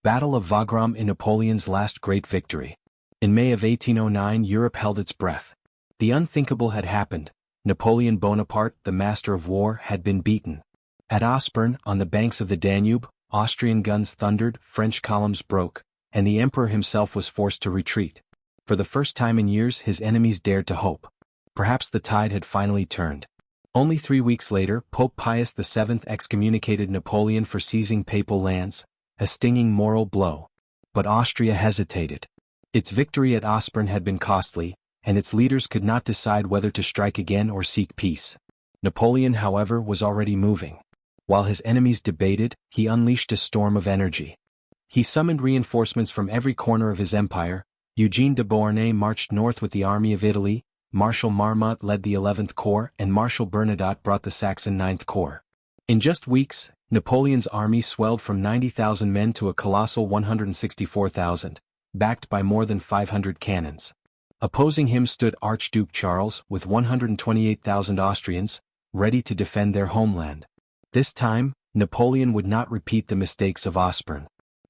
Battle of Wagram in Napoleon's last great victory. In May of 1809, Europe held its breath. The unthinkable had happened. Napoleon Bonaparte, the master of war, had been beaten. At Aspern, on the banks of the Danube, Austrian guns thundered, French columns broke, and the emperor himself was forced to retreat. For the first time in years, his enemies dared to hope. Perhaps the tide had finally turned. Only 3 weeks later, Pope Pius VII excommunicated Napoleon for seizing papal lands, a stinging moral blow. But Austria hesitated. Its victory at Aspern had been costly, and its leaders could not decide whether to strike again or seek peace. Napoleon, however, was already moving. While his enemies debated, he unleashed a storm of energy. He summoned reinforcements from every corner of his empire. Eugene de Beauharnais marched north with the Army of Italy, Marshal Marmont led the 11th Corps, and Marshal Bernadotte brought the Saxon 9th Corps. In just weeks, Napoleon's army swelled from 90,000 men to a colossal 164,000, backed by more than 500 cannons. Opposing him stood Archduke Charles with 128,000 Austrians, ready to defend their homeland. This time, Napoleon would not repeat the mistakes of Aspern.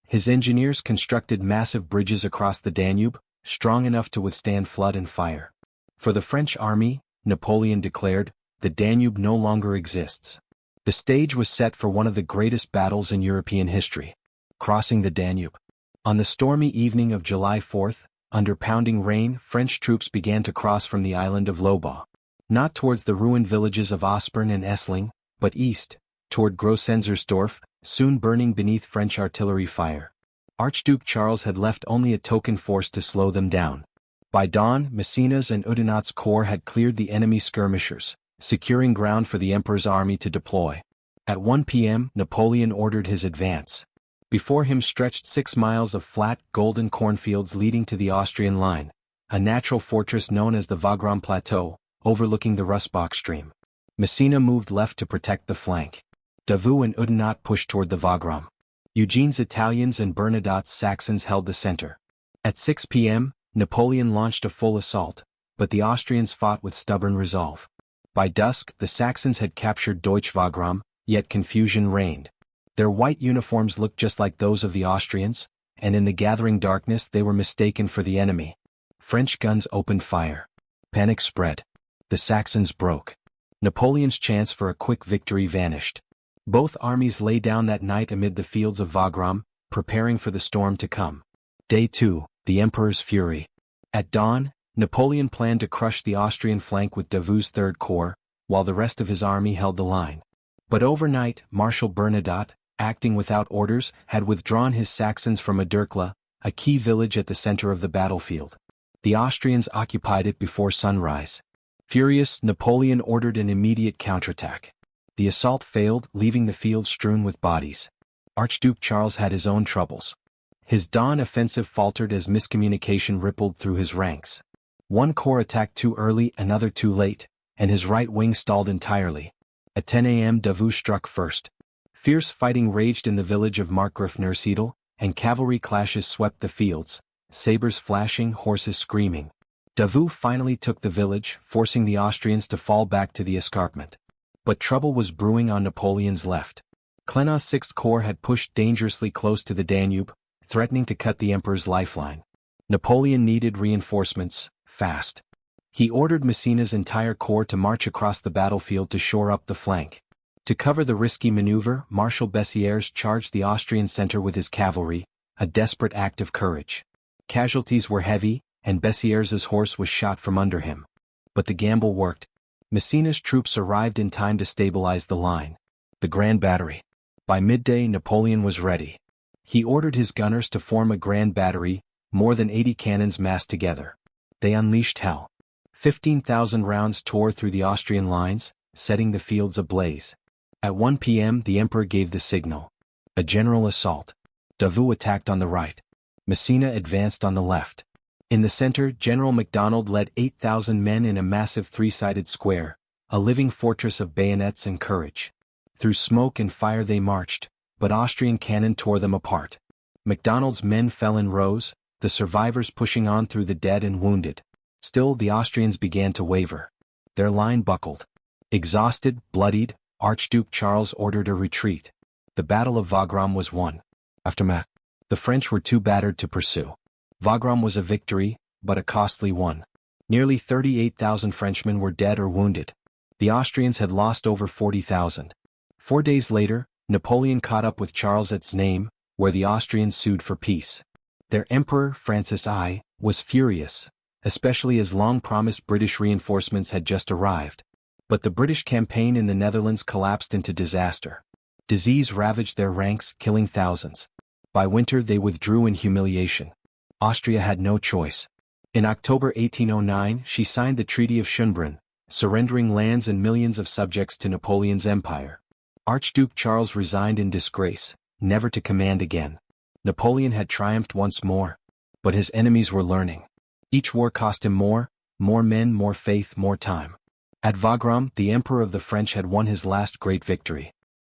His engineers constructed massive bridges across the Danube, strong enough to withstand flood and fire. For the French army, Napoleon declared, the Danube no longer exists. The stage was set for one of the greatest battles in European history. Crossing the Danube. On the stormy evening of July 4th, under pounding rain, French troops began to cross from the island of Lobau. Not towards the ruined villages of Aspern and Essling, but east, toward Groß-Enzersdorf, soon burning beneath French artillery fire. Archduke Charles had left only a token force to slow them down. By dawn, Massena's and Oudinot's corps had cleared the enemy skirmishers, securing ground for the emperor's army to deploy. At 1 p.m., Napoleon ordered his advance. Before him stretched 6 miles of flat, golden cornfields leading to the Austrian line, a natural fortress known as the Wagram Plateau, overlooking the Russbach stream. Massena moved left to protect the flank. Davout and Oudinot pushed toward the Wagram. Eugene's Italians and Bernadotte's Saxons held the center. At 6 p.m., Napoleon launched a full assault, but the Austrians fought with stubborn resolve. By dusk, the Saxons had captured Deutsch Wagram, yet confusion reigned. Their white uniforms looked just like those of the Austrians, and in the gathering darkness they were mistaken for the enemy. French guns opened fire. Panic spread. The Saxons broke. Napoleon's chance for a quick victory vanished. Both armies lay down that night amid the fields of Wagram, preparing for the storm to come. Day 2, the Emperor's fury. At dawn, Napoleon planned to crush the Austrian flank with Davout's 3rd Corps, while the rest of his army held the line. But overnight, Marshal Bernadotte, acting without orders, had withdrawn his Saxons from Aderklä, a key village at the center of the battlefield. The Austrians occupied it before sunrise. Furious, Napoleon ordered an immediate counterattack. The assault failed, leaving the field strewn with bodies. Archduke Charles had his own troubles. His dawn offensive faltered as miscommunication rippled through his ranks. One corps attacked too early, another too late, and his right wing stalled entirely. At 10 a.m. Davout struck first. Fierce fighting raged in the village of Markgraf Neusiedl, and cavalry clashes swept the fields, sabers flashing, horses screaming. Davout finally took the village, forcing the Austrians to fall back to the escarpment. But trouble was brewing on Napoleon's left. Klenau's 6th Corps had pushed dangerously close to the Danube, threatening to cut the emperor's lifeline. Napoleon needed reinforcements, fast. He ordered Massena's entire corps to march across the battlefield to shore up the flank. To cover the risky maneuver, Marshal Bessieres charged the Austrian center with his cavalry, a desperate act of courage. Casualties were heavy, and Bessieres's horse was shot from under him. But the gamble worked. Massena's troops arrived in time to stabilize the line. The Grand Battery. By midday, Napoleon was ready. He ordered his gunners to form a grand battery, more than 80 cannons massed together. They unleashed hell. 15,000 rounds tore through the Austrian lines, setting the fields ablaze. At 1 p.m. the emperor gave the signal. A general assault. Davout attacked on the right. Massena advanced on the left. In the center, General MacDonald led 8,000 men in a massive 3-sided square, a living fortress of bayonets and courage. Through smoke and fire they marched, but Austrian cannon tore them apart. MacDonald's men fell in rows, the survivors pushing on through the dead and wounded. Still, the Austrians began to waver. Their line buckled. Exhausted, bloodied, Archduke Charles ordered a retreat. The Battle of Wagram was won. Aftermath. The French were too battered to pursue. Wagram was a victory, but a costly one. Nearly 38,000 Frenchmen were dead or wounded. The Austrians had lost over 40,000. 4 days later, Napoleon caught up with Charles at Danube, where the Austrians sued for peace. Their emperor, Francis I, was furious, especially as long-promised British reinforcements had just arrived. But the British campaign in the Netherlands collapsed into disaster. Disease ravaged their ranks, killing thousands. By winter they withdrew in humiliation. Austria had no choice. In October 1809 she signed the Treaty of Schönbrunn, surrendering lands and millions of subjects to Napoleon's empire. Archduke Charles resigned in disgrace, never to command again. Napoleon had triumphed once more. But his enemies were learning. Each war cost him more men, more faith, more time. At Wagram, the Emperor of the French had won his last great victory.